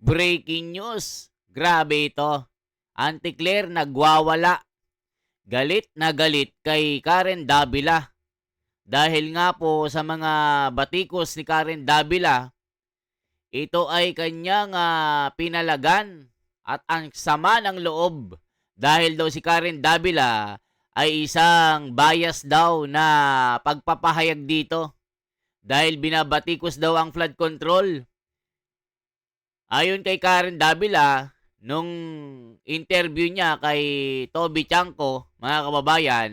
Breaking news. Grabe ito. Auntie Claire nagwawala. Galit na galit kay Karen Davila. Dahil nga po sa mga batikos ni Karen Davila, ito ay kanyang pinalagan at ang sama ng loob. Dahil daw si Karen Davila ay isang bias daw na pagpapahayag dito. Dahil binabatikos daw ang flood control. Ayon kay Karen Davila, nung interview niya kay Toby Chanko, mga kababayan,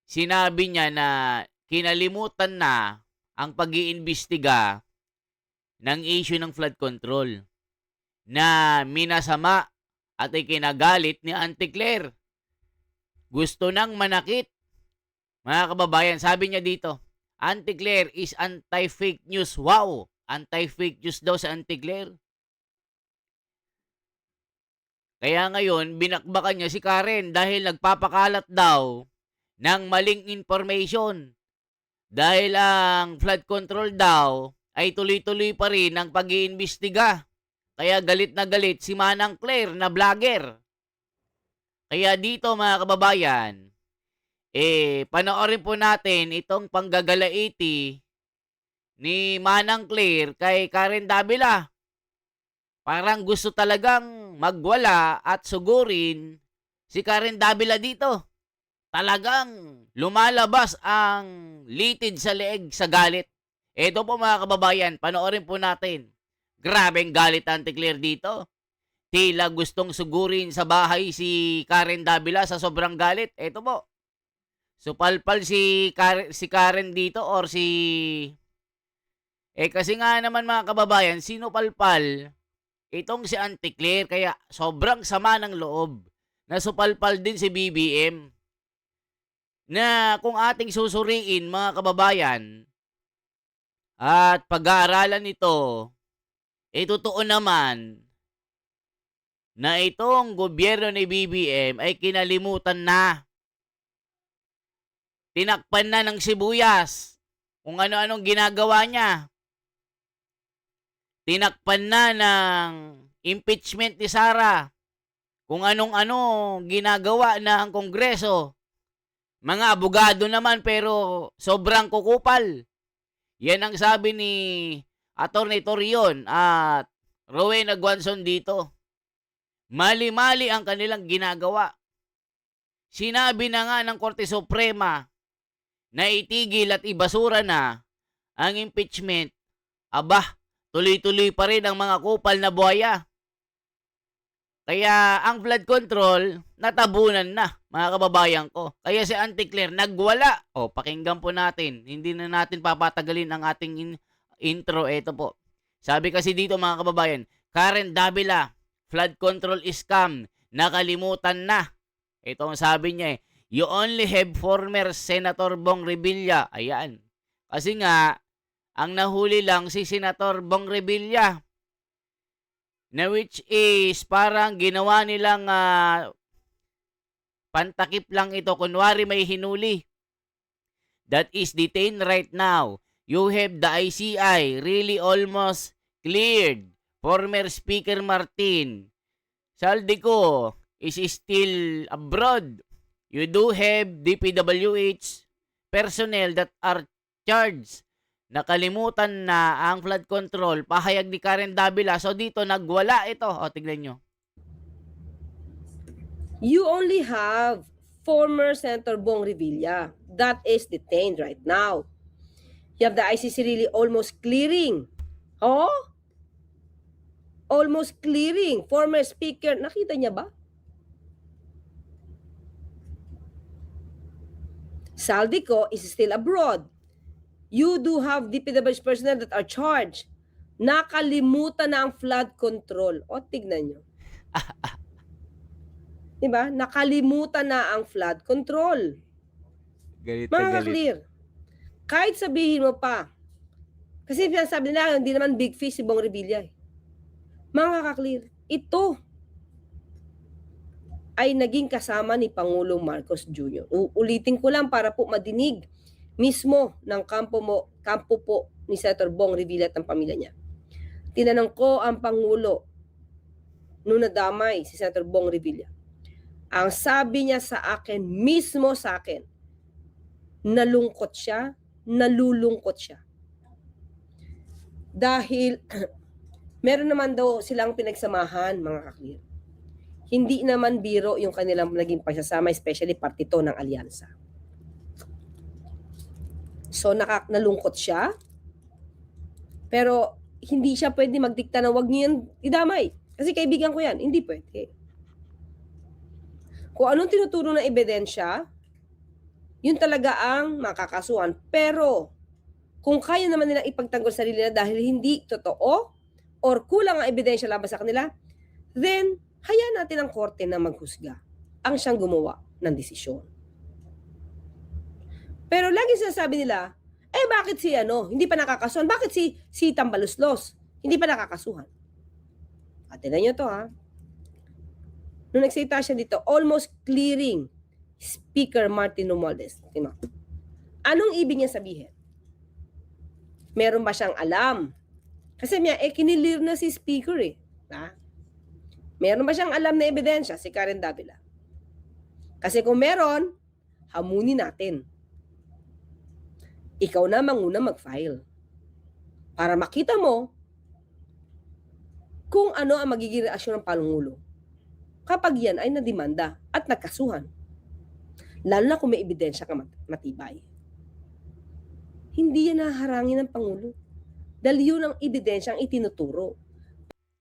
sinabi niya na kinalimutan na ang pag-iimbestiga ng issue ng flood control na minasama at ikinagalit ni Auntie Claire. Gusto nang manakit. Mga kababayan, sabi niya dito, Auntie Claire is anti-fake news. Wow! Anti-fake news daw sa Auntie Claire. Kaya ngayon, binakbakan niya si Karen dahil nagpapakalat daw ng maling information. Dahil ang flood control daw ay tuloy-tuloy pa rin ang pag-iimbestiga. Kaya galit na galit si Manang Claire na vlogger. Kaya dito mga kababayan, panoorin po natin itong panggagalaiti ni Manang Claire kay Karen Davila. Parang gusto talagang magwala at sugurin si Karen Davila dito. Talagang lumalabas ang litid sa leeg sa galit. Ito po mga kababayan, panoorin po natin. Grabeng galit Auntie Claire dito. Tila gustong sugurin sa bahay si Karen Davila sa sobrang galit. Ito po. Supalpal si Karen dito or kasi nga naman mga kababayan, sino palpal? Itong si Auntie Claire, kaya sobrang sama ng loob na supalpal din si BBM. Na kung ating susuriin mga kababayan at pag-aaralan ito, totoo naman na itong gobyerno ni BBM ay kinalimutan na. Tinakpan na ng sibuyas kung ano-anong ginagawa niya. Tinakpan na ng impeachment ni Sara kung anong-ano ginagawa na ang Kongreso. Mga abogado naman pero sobrang kukupal. Yan ang sabi ni Atty. Torion at Rowena Guanzon dito. Mali-mali ang kanilang ginagawa. Sinabi na nga ng Korte Suprema na itigil at ibasura na ang impeachment. Aba, tuloy-tuloy pa rin ang mga kupal na buhaya. Kaya ang flood control, natabunan na, mga kababayan ko. Kaya si Auntie Claire nagwala. Pakinggan po natin. Hindi na natin papatagalin ang ating intro. Ito po. Sabi kasi dito mga kababayan, Karen Davila, flood control is scam. Nakalimutan na. Ito ang sabi niya You only have former Senator Bong Revilla. Ayan. Kasi nga, ang nahuli lang si Senator Bong Revilla. Na which is parang ginawa nilang pantakip lang ito. Kunwari may hinuli. That is detained right now. You have the ICI really almost cleared. Former Speaker Martin Saldico is still abroad. You do have DPWH personnel that are charged. Nakalimutan na ang flood control. Pahayag ni Karen Davila. So dito nagwala ito. Tignan nyo. You only have former Senator Bong Revilla that is detained right now. You have the ICC really almost clearing. Almost clearing. Former Speaker. Nakita niya ba? Saldico is still abroad. You do have DPWH personnel that are charged. Nakalimutan na ang flood control. Tignan nyo. Diba? Nakalimutan na ang flood control. Galit Mga ka-clear. Kahit sabihin mo pa, kasi sabi nila, hindi naman big fish si Bong Revilla. Mga ka-clear, ito ay naging kasama ni Pangulong Marcos Jr. Ulitin ko lang para po madinig mismo ng kampo po ni Senator Bong Revilla at ng pamilya niya. Tinanong ko ang Pangulo nung nadamay si Senator Bong Revilla. Ang sabi niya sa akin, mismo sa akin, nalulungkot siya. Dahil meron naman daw silang pinagsamahan, mga kaklir. Hindi naman biro yung kanilang naging pagsasama, especially party to ng alyansa. So, nalungkot siya. Pero, hindi siya pwede magdikta na wag niyo yan idamay. Kasi kaibigan ko yan. Hindi pwede. Kung anong tinuturo ng ebidensya, yun talaga ang makakasuhan. Pero, kung kaya naman nilang ipagtanggol sarili nila dahil hindi totoo or kulang ang ebidensya laban sa kanila, then, hayaan natin ang korte na maghusga ang siyang gumawa ng desisyon. Pero lagi sinasabi nila, bakit si hindi pa nakakasuhan? Bakit si Tambaluslos hindi pa nakakasuhan? At tignan nyo to Nung nagsalita siya dito, almost clearing Speaker Martin Romualdez. Anong ibig niya sabihin? Meron ba siyang alam? Kasi kinilir na si Speaker Meron ba siyang alam na ebidensya si Karen Davila? Kasi kung meron, hamunin natin. Ikaw na manguna mag-file. Para makita mo kung ano ang magiging reaksyon ng Pangulo kapag yan ay nadimanda at nagkasuhan. Lalo na kung may ebidensya ka matibay. Hindi yan naharangin ng Pangulo. Dahil yun ang ebidensya ang itinuturo.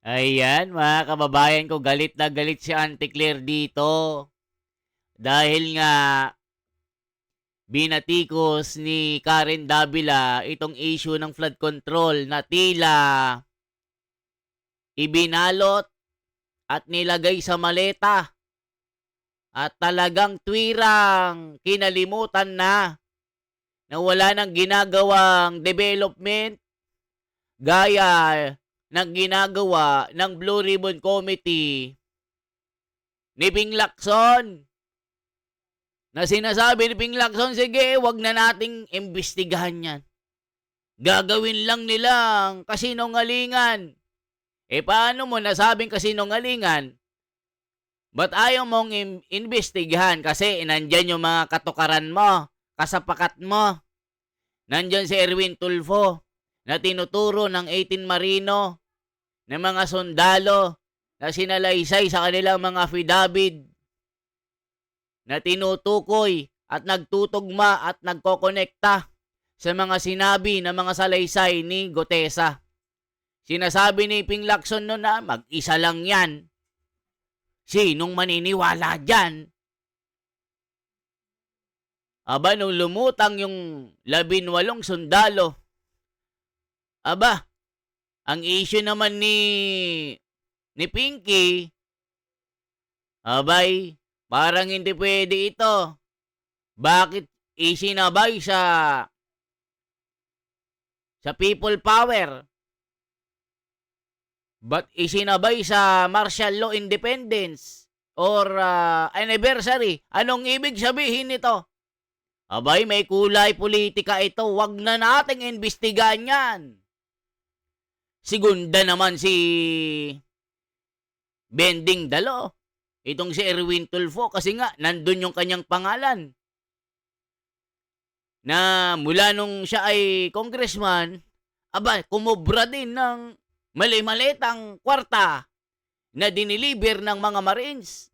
Ayan, mga kababayan ko, galit na galit si Auntie Claire dito. Dahil nga, binatikos ni Karen Davila itong issue ng flood control na tila ibinalot at nilagay sa maleta at talagang twirang kinalimutan na wala nang ginagawang development gaya ng ginagawa ng Blue Ribbon Committee ni Ping Lacson. Na sinasabi ni Ping Lacson, sige, wag na nating imbestigahan yan. Gagawin lang nilang kasinungalingan. Paano mo nasabing kasinungalingan? Ba't ayaw mong imbestigahan? Kasi nandyan yung mga katukaran mo, kasapakat mo. Nandyan si Erwin Tulfo na tinuturo ng 18 Marino ng mga sundalo na sinalaysay sa kanilang mga affidavit na tinutukoy at nagtutugma at nagkokonekta sa mga sinabi ng mga salaysay ni Gutesa. Sinasabi ni Ping Lacson noon na mag-isa lang yan. Sinong maniniwala dyan? Aba, nung lumutang yung 18 sundalo, aba, ang issue naman ni Pinky, abay, parang hindi pwede ito. Bakit isinabay sa people power? But isinabay sa martial law independence or anniversary? Anong ibig sabihin nito? Abay, may kulay politika ito. Wag na nating imbestigahan yan. Segunda naman si Bending Dalo. Itong si Erwin Tulfo kasi nga nandun yung kanyang pangalan. Na mula nung siya ay congressman, aba, kumubra din ng mali-malitang kwarta na diniliber ng mga Marines.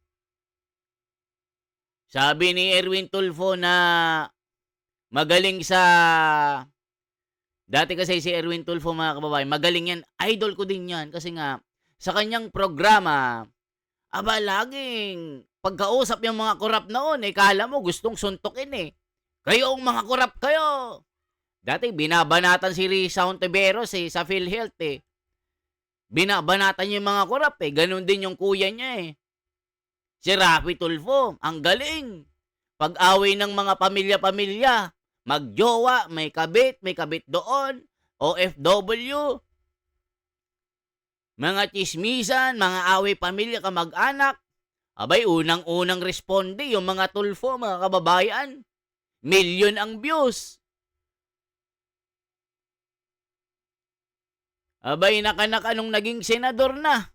Sabi ni Erwin Tulfo na magaling sa... Dati kasi si Erwin Tulfo, mga kababayan, magaling yan. Idol ko din yan kasi nga sa kanyang programa, aba, laging pagkausap yung mga korap noon, kala mo gustong suntukin Kayo ang mga korap kayo. Dati binabanatan si Risa Hontiveros sa PhilHealth Binabanatan niya yung mga korap Ganun din yung kuya niya Si Rafi Tulfo, ang galing. Pag-away ng mga pamilya-pamilya, magjowa, may kabit doon, OFW, mga chismisan, mga away pamilya, kamag-anak. Abay, unang-unang responde yung mga Tulfo, mga kababayan. Million ang views. Abay, nakanak nung naging senador na.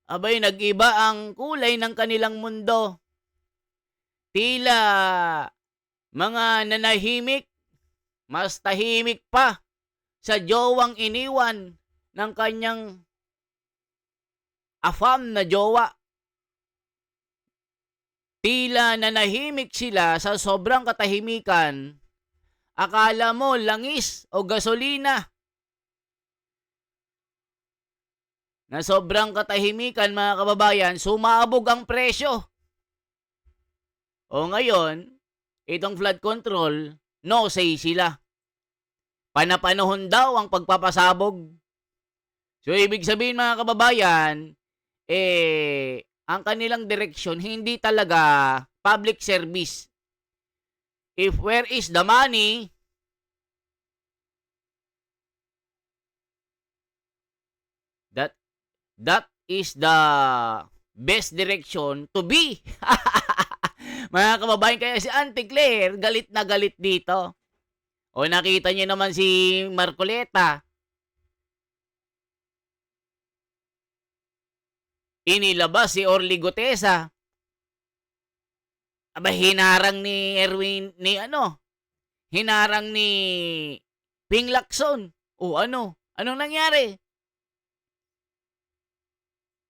Abay, nag-iba ang kulay ng kanilang mundo. Tila mga nanahimik, mas tahimik pa sa jowang iniwan ng kanyang afam na jowa. Tila nanahimik sila sa sobrang katahimikan. Akala mo langis o gasolina. Na sobrang katahimikan, mga kababayan, sumabog ang presyo. O ngayon, itong flood control, no say sila. Panapanahon daw ang pagpapasabog. So, ibig sabihin, mga kababayan, ang kanilang direksyon, hindi talaga public service. If where is the money, that is the best direction to be. Mga kababayan, kaya si Auntie Claire, galit na galit dito. O nakita niyo naman si Marcoleta. Inilabas si Orly Gutesa. Aba, hinarang ni Erwin, hinarang ni Ping Lacson. O anong nangyari?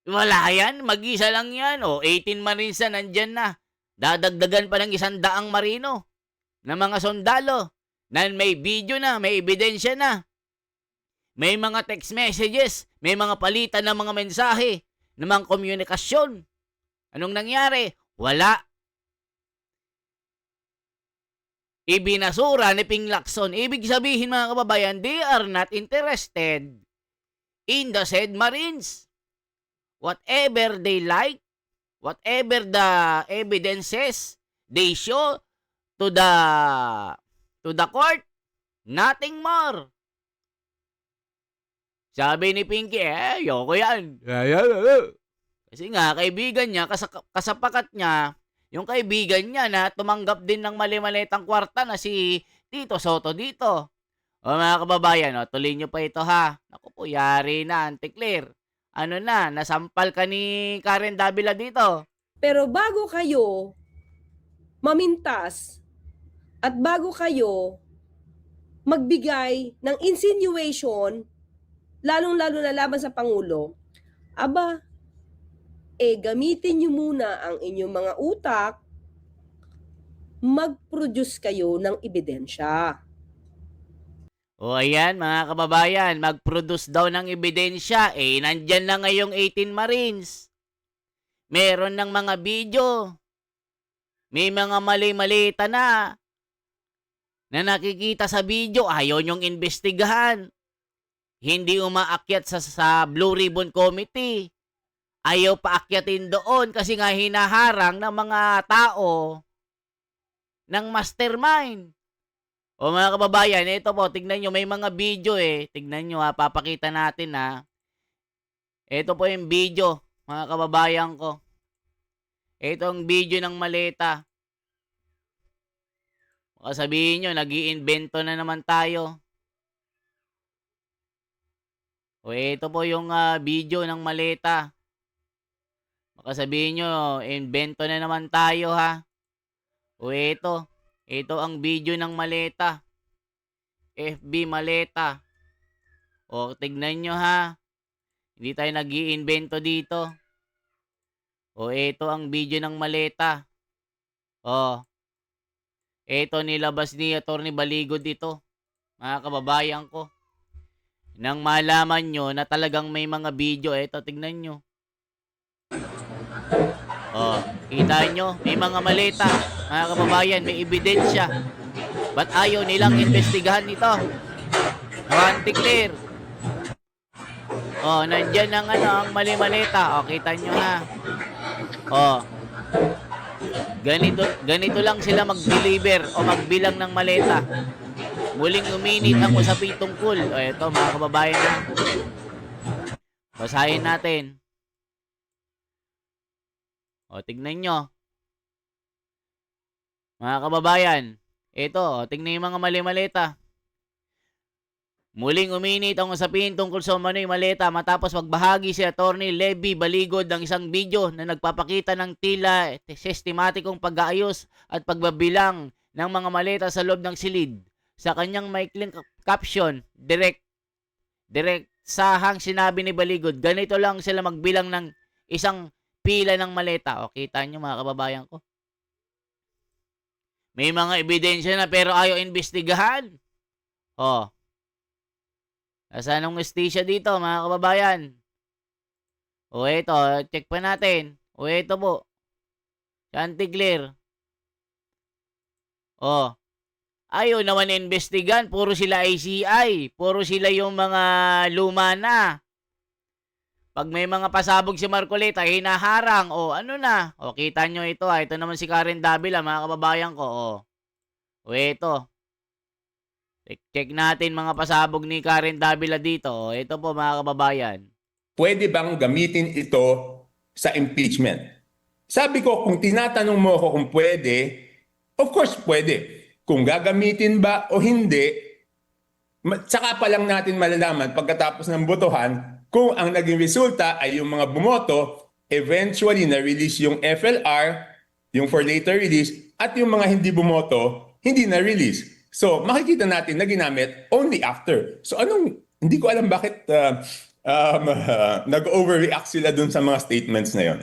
Wala yan, mag-isa lang yan. 18 Marines na nandyan na. Dadagdagan pa ng 100 marino na mga sundalo na may video na, may ebidensya na. May mga text messages, may mga palitan ng mga mensahe, ng mga komunikasyon. Anong nangyari? Wala. Ibinasura ni Ping Lacson. Ibig sabihin, mga kababayan, they are not interested in the said Marines. Whatever they like, whatever the evidences they show to the court, nothing more. Sabi ni Pinky, ayoko yan. Kasi nga, kaibigan niya, kasapakat niya, yung kaibigan niya na tumanggap din ng mali-malitang kwarta na si Tito Soto dito. O mga kababayan, tuloy nyo pa ito ha. Naku po, yari na, Auntie Claire. Nasampal ka ni Karen Davila dito. Pero bago kayo mamintas at bago kayo magbigay ng insinuation, lalong-lalo na laban sa Pangulo, gamitin nyo muna ang inyong mga utak, mag-produce kayo ng ebidensya. O ayan, mga kababayan, mag-produce daw ng ebidensya. Nandyan na ngayong 18 Marines. Meron ng mga video. May mga mali-malita na nakikita sa video. Ayaw nyong investigahan. Hindi umaakyat sa Blue Ribbon Committee. Ayaw paakyatin doon kasi nga hinaharang ng mga tao ng mastermind. O mga kababayan, ito po, tignan nyo, may mga video Tignan nyo papakita natin Ito po yung video, mga kababayan ko. Ito ang video ng maleta. Baka sabihin nyo, nag-iimbento na naman tayo. O ito po yung video ng maleta. Baka sabihin nyo, invento na naman tayo ha. O ito ang video ng maleta. FB maleta. O, tignan nyo ha. Hindi tayo nag-iimbento dito. O, ito ang video ng maleta. O, ito nilabas ni Atty. Baligod ito. Mga kababayan ko. Nang malaman nyo na talagang may mga video, ito, tignan nyo. O, kita nyo, may mga maleta. Mga kababayan, may ebidensya. Ba't ayaw nilang investigahan ito? Auntie Claire. O, nandyan ang mali-maleta. O, kita nyo ha. O, ganito lang sila mag-deliver o magbilang ng maleta. Muling uminit ang usaping tungkol. O, ito mga kababayan na. Basahin natin. O, tignan nyo. Mga kababayan, ito, tignan yung mga mali-maleta. Muling uminit ang usapin tungkol sa umano'y maleta matapos magbahagi si Attorney Levy Baligod ng isang video na nagpapakita ng tila sistematikong pag-aayos at pagbabilang ng mga maleta sa loob ng silid. Sa kanyang maikling caption, direct sahang sinabi ni Baligod, ganito lang sila magbilang ng isang pila ng maleta. O, kita nyo mga kababayan ko. May mga ebidensya na pero ayaw imbestigahan. O, nasaan ang justisya dito mga kababayan? O, ito, check pa natin. O, ito po. Chanticleer. O, ayaw naman imbestigan. Puro sila ICI. Puro sila yung mga luma na. Pag may mga pasabog si Marcoleta, hinaharang. O, ano na? O, kita nyo ito. Ito naman si Karen Davila, mga kababayan ko. O, ito. Check natin mga pasabog ni Karen Davila dito. O, ito po mga kababayan. Pwede bang gamitin ito sa impeachment? Sabi ko, kung tinatanong mo ako kung pwede, of course pwede. Kung gagamitin ba o hindi, saka pa lang natin malalaman pagkatapos ng botohan kung ang naging resulta ay yung mga bumoto, eventually na-release yung FLR, yung for later release, at yung mga hindi bumoto, hindi na-release. So makikita natin na ginamit only after. So hindi ko alam bakit nag-overreact sila dun sa mga statements na yon.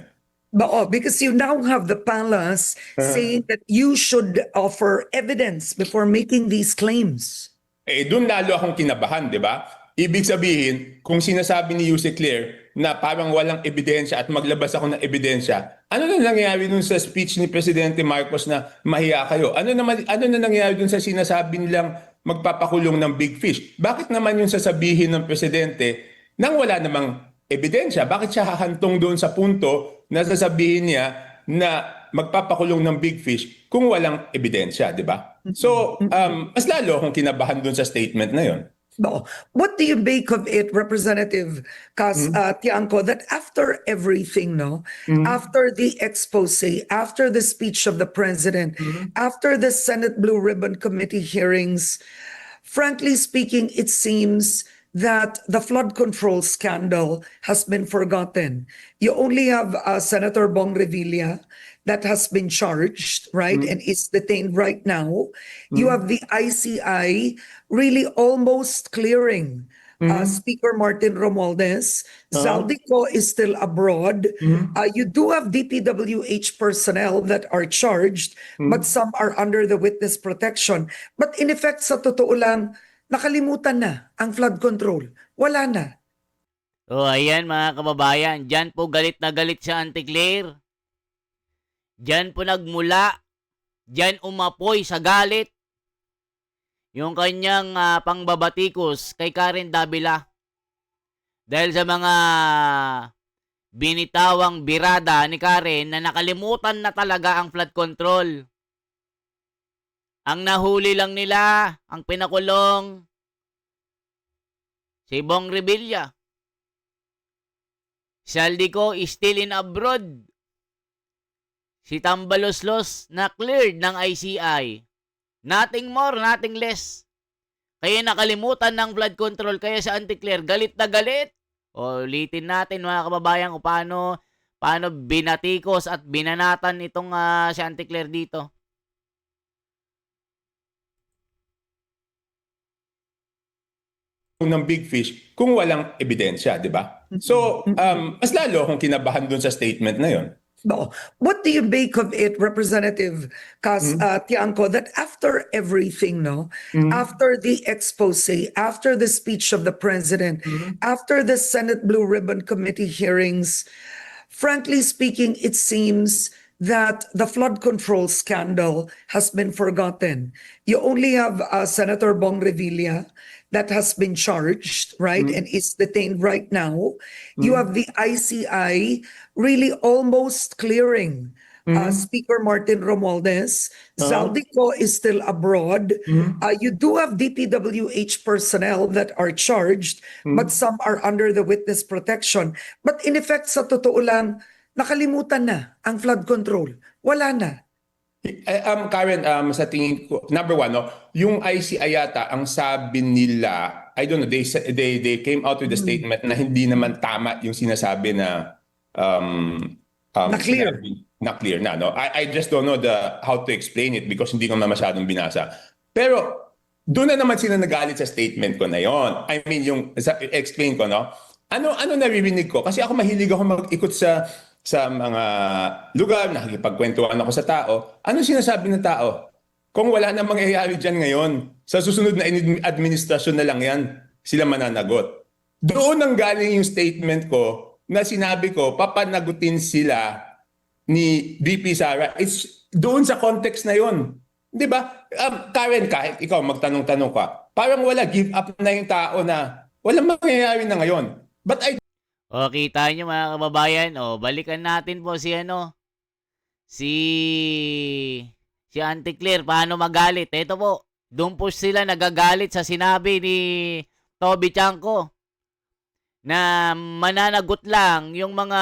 But because you now have the palace saying that you should offer evidence before making these claims. Dun lalo akong kinabahan, di ba? Ibig sabihin, kung sinasabi ni Yuse Claire na parang walang ebidensya at maglabas ako ng ebidensya, ano na nangyayari dun sa speech ni Presidente Marcos na mahiya kayo? Ano na nangyayari dun sa sinasabi nilang magpapakulong ng big fish? Bakit naman yung sasabihin ng Presidente nang wala namang ebidensya? Bakit siya hahantong doon sa punto na sasabihin niya na magpapakulong ng big fish kung walang ebidensya, di ba? So, mas lalo akong kinabahan doon sa statement na yon. But what do you make of it, Representative Tiangco, that after everything, after the expose, after the speech of the president, after the Senate Blue Ribbon Committee hearings, frankly speaking, it seems that the flood control scandal has been forgotten. You only have Senator Bong Revilla that has been charged, right, and is detained right now. You have the ICI really almost clearing Speaker Martin Romualdez. Zaldico is still abroad. You do have DPWH personnel that are charged, but some are under the witness protection. But in effect, sa totoo lang, nakalimutan na ang flood control. Wala na. O, ayan mga kababayan. Diyan po galit na galit si Auntie Claire. Diyan po nagmula. Diyan umapoy sa galit yung kanyang pangbabatikos kay Karen Davila. Dahil sa mga binitawang birada ni Karen na nakalimutan na talaga ang flood control. Ang nahuli lang nila, ang pinakulong, si Bong Revilla. Zaldico is still in abroad. Si Tambaloslos na cleared ng ICI. Nothing more, nothing less. Kaya nakalimutan ng flood control. Kaya si Auntie Claire galit na galit. O, ulitin natin mga kababayan kung paano binatikos at binanatan itong si Auntie Claire dito. Ng big fish kung walang ebidensya, di ba? So, mas lalo akong kinabahan dun sa statement na yon. What do you make of it, Representative Tiangco, that after everything, after the expose, after the speech of the president, after the Senate Blue Ribbon Committee hearings, frankly speaking, it seems that the flood control scandal has been forgotten. You only have Senator Bong Revilla that has been charged, right, and is detained right now. You have the ICI really almost clearing Speaker Martin Romualdez. Zaldico is still abroad. You do have DPWH personnel that are charged, but some are under the witness protection. But in effect, sa totoo lang, nakalimutan na ang flood control. Wala na. Karen, sa tingin ko, number one, yung ICI yata, ang sabi nila, I don't know, they came out with a statement na hindi naman tama yung sinasabi na Na clear. na clear na, no? I just don't know how to explain it because hindi ko naman masyadong binasa. Pero doon na naman sila nagalit sa statement ko na yon. I mean, explain ko, no? Ano naririnig ko? Kasi ako mahilig ako mag-ikot sa mga lugar, nakikipagkwentuhan ako sa tao. Ano sinasabi ng tao? Kung wala na mangyayari dyan ngayon, sa susunod na administrasyon na lang yan, sila mananagot. Doon ang galing yung statement ko na sinabi ko, papanagutin sila ni VP Sara. It's doon sa context na yon. Di ba? Karen, kahit ikaw magtanong-tanong ka, parang wala, give up na yung tao na walang mangyayari na ngayon. But I O, kita nyo mga kababayan, balikan natin po si Auntie Claire, paano magalit. Ito po, doon po sila nagagalit sa sinabi ni Toby Chanco na mananagot lang yung mga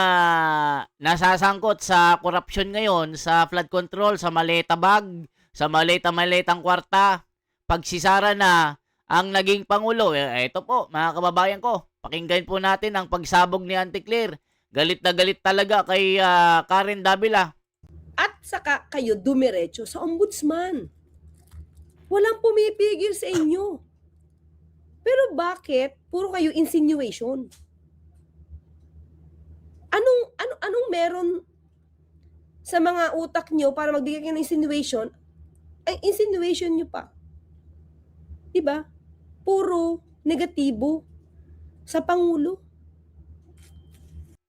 nasasangkot sa korupsyon ngayon, sa flood control, sa maleta bag, sa maletang kwarta. Pag si Sara na ang naging Pangulo, ito po mga kababayan ko, pakinggan po natin ang pagsabog ni Auntie Claire. Galit na galit talaga kay Karen Davila. At saka kayo dumiretso sa ombudsman. Walang pumipigil sa inyo. Pero bakit puro kayo insinuation? Anong meron sa mga utak nyo para magbigay kayo ng insinuation? Ay, insinuation nyo pa. Diba? Puro negatibo sa Pangulo.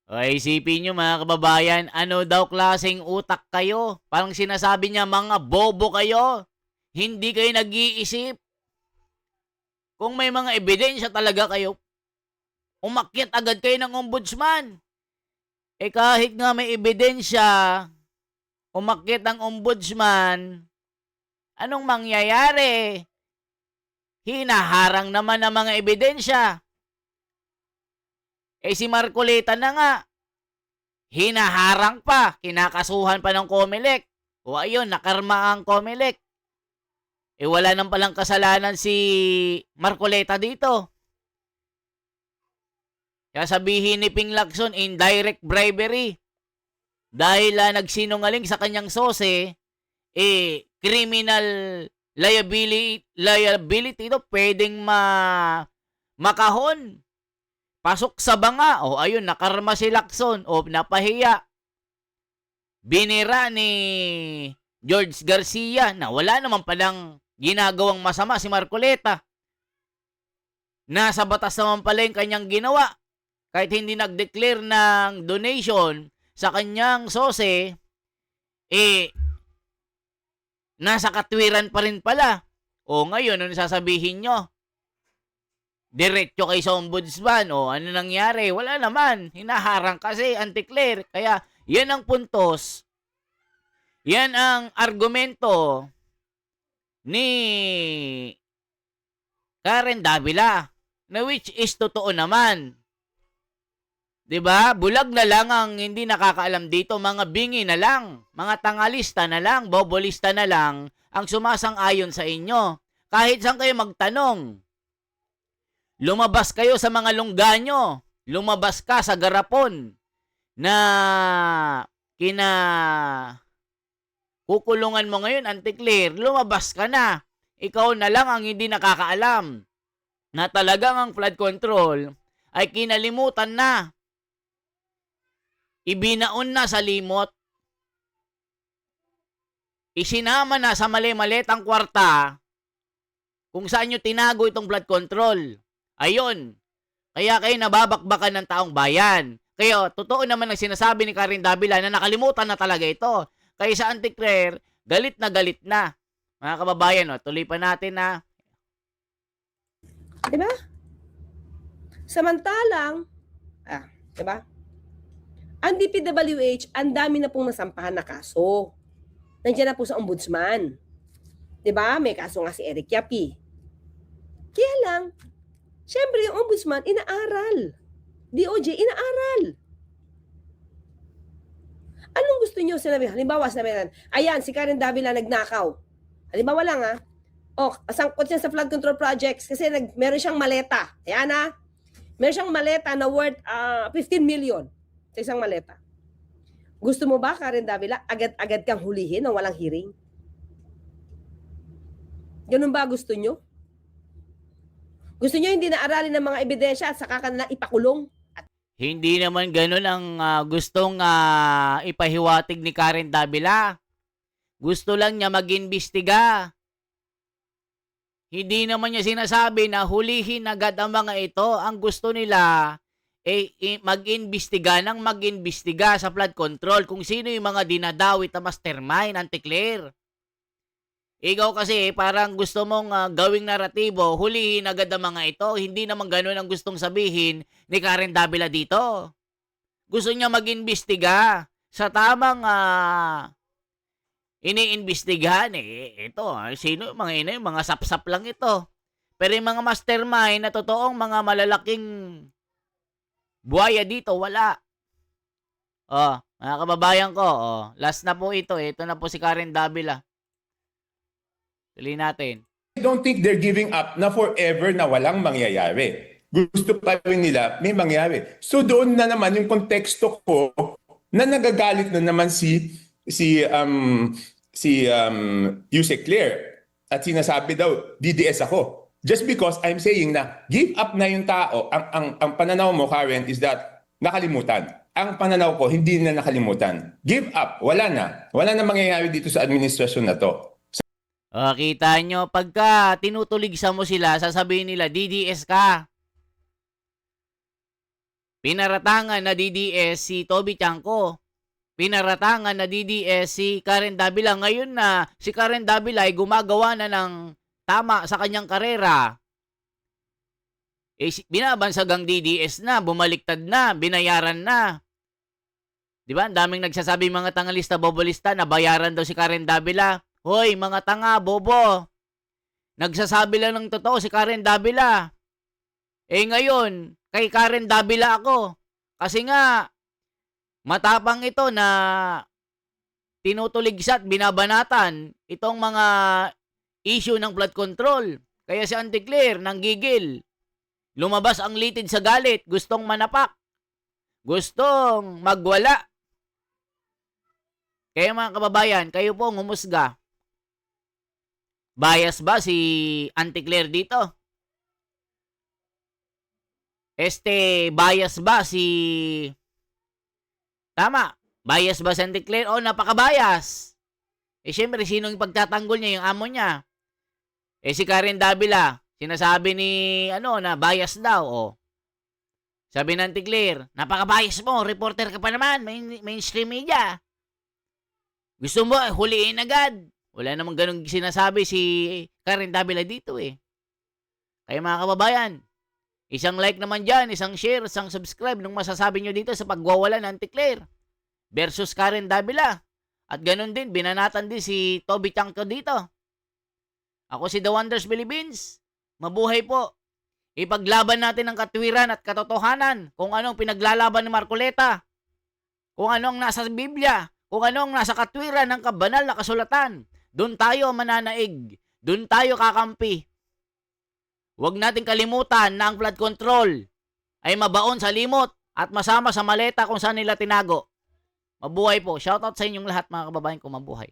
O, isipin nyo mga kababayan, ano daw klaseng utak kayo? Parang sinasabi niya, mga bobo kayo. Hindi kayo nag-iisip. Kung may mga ebidensya talaga kayo, umakyat agad kayo ng ombudsman. Kahit nga may ebidensya, umakyat ang ombudsman, anong mangyayari? Hinaharang naman ang mga ebidensya. Si Marcoleta na nga, hinaharang pa, kinakasuhan pa ng COMELEC. O ayun, nakarma ang COMELEC. Wala nang palang kasalanan si Marcoleta dito. Kaya sabihin ni Ping Lacson, indirect bribery. Dahil nagsinungaling sa kanyang sose, criminal liability ito pwedeng makahon. Pasok sa banga. O ayun, nakarma si Lacson. O napahiya. Binira ni George Garcia na wala naman palang ginagawang masama si Marcoleta. Nasa batas naman pala yung kanyang ginawa. Kahit hindi nag-declare ng donation sa kanyang sose, nasa katwiran pa rin pala. O ngayon, ano sasabihin nyo? Diretso kayo sa ombudsman. O ano nangyari? Wala naman. Hinaharang kasi Auntie Claire. Kaya yan ang puntos. Yan ang argumento ni Karen Davila. Na which is totoo naman. 'Di ba? Bulag na lang ang hindi nakakaalam dito. Mga bingi na lang. Mga tangalista na lang. Bobolista na lang ang sumasang-ayon sa inyo. Kahit saan kayo magtanong. Lumabas kayo sa mga lungganyo. Lumabas ka sa garapon na kukulungan mo ngayon, Auntie Claire. Lumabas ka na. Ikaw na lang ang hindi nakakaalam na talagang ang flood control ay kinalimutan na. Ibinaon na sa limot. Isinama na sa mali-maletang kwarta kung saan nyo tinago itong flood control. Ayun. Kaya kayo nababakbakan ng taong bayan. Kaya totoo naman ang sinasabi ni Karen Davila na nakalimutan na talaga ito. Kaya sa Auntie Claire, galit na galit na. Mga kababayan, tuloy pa natin na. Diba? Samantalang, diba? Ang DPWH, ang dami na pong nasampahan na kaso. Nandiyan na po sa ombudsman. Diba? May kaso nga si Eric Yapi. Kaya lang, syempre yung ombudsman, inaaral. DOJ, inaaral. Anong gusto nyo sinabi? Halimbawa, sinabi natin, ayan, si Karen Davila nagnakaw. Halimbawa lang O, sangkot siya sa flood control projects kasi meron siyang maleta. Ayan na. Meron siyang maleta na worth 15 million sa isang maleta. Gusto mo ba, Karen Davila, agad-agad kang hulihin nang walang hearing? Ganun ba gusto nyo? Gusto nyo hindi na-aralin ng mga ebidensya at saka ka na ipakulong? Hindi naman ganun ang gustong ipahiwatig ni Karen Davila. Gusto lang niya mag-imbestiga. Hindi naman niya sinasabi na hulihin agad ang mga ito. Ang gusto nila mag-imbestiga ng mag-imbestiga sa flood control kung sino yung mga dinadawit na mastermind, Auntie Claire. Ikaw kasi parang gusto mong gawing naratibo, hulihin agad ang mga ito. Hindi naman ganun ang gustong sabihin ni Karen Davila dito. Gusto niya mag-imbestiga sa tamang iniimbestigahan. Ito, sino yung mga ina, yung mga sapsap lang ito. Pero yung mga mastermind na totoong mga malalaking buhaya dito, wala. Mga kababayan ko, last na po ito. Ito na po si Karen Davila. Tuloy natin. I don't think they're giving up na forever na walang mangyayari. Gusto pa rin nila may mangyari. So doon na naman yung konteksto ko na nagagalit na naman si Yusek Claire at sinasabi daw DDS ako. Just because I'm saying na give up na yung tao, ang pananaw mo, Karen, is that nakalimutan. Ang pananaw ko, hindi na nakalimutan. Give up. Wala na. Wala na mangyayari dito sa administrasyon na to. Kita nyo, pagka tinutuligsa mo sila, sasabihin nila, DDS ka. Pinaratangan na DDS si Toby Chanco. Pinaratangan na DDS si Karen Davila. Ngayon na si Karen Davila ay gumagawa na ng tama sa kanyang karera. Binabansagang DDS na, bumaliktad na, binayaran na. Diba? Ang daming nagsasabi mga tangalista, bobolista na bayaran daw si Karen Davila. Hoy, mga tanga, bobo. Nagsasabi lang ng totoo si Karen Davila. Ngayon, kay Karen Davila ako. Kasi nga, matapang ito na tinutuligsa at binabanatan itong mga issue ng flood control. Kaya si Auntie Claire, nanggigil. Lumabas ang litid sa galit. Gustong manapak. Gustong magwala. Kaya mga kababayan, kayo po humusga. Bias ba si Auntie Claire dito? Bias ba si... Tama. Bias ba si Auntie Claire? Napaka-bias. Siyempre, sinong pagtatanggol niya? Yung amo niya. Si Karen Davila, sinasabi ni, na bias daw, Sabi ng Auntie Claire, napaka-bias mo, reporter ka pa naman, mainstream media. Gusto mo, huliin agad. Wala namang ganun sinasabi si Karen Davila dito Kaya mga kababayan, isang like naman dyan, isang share, isang subscribe nung masasabi nyo dito sa pagwawala ng Auntie Claire versus Karen Davila. At ganun din, binanatan din si Toby Chanco dito. Ako si The Wonders Philippines. Mabuhay po. Ipaglaban natin ang katwiran at katotohanan kung anong pinaglalaban ni Marcoleta. Kung anong nasa Biblia. Kung anong nasa katwiran ng kabanal na kasulatan. Doon tayo mananaig. Doon tayo kakampi. Huwag natin kalimutan na ang flood control ay mabaon sa limot at masama sa maleta kung saan nila tinago. Mabuhay po. Shoutout sa inyong lahat mga kababayan ko, mabuhay.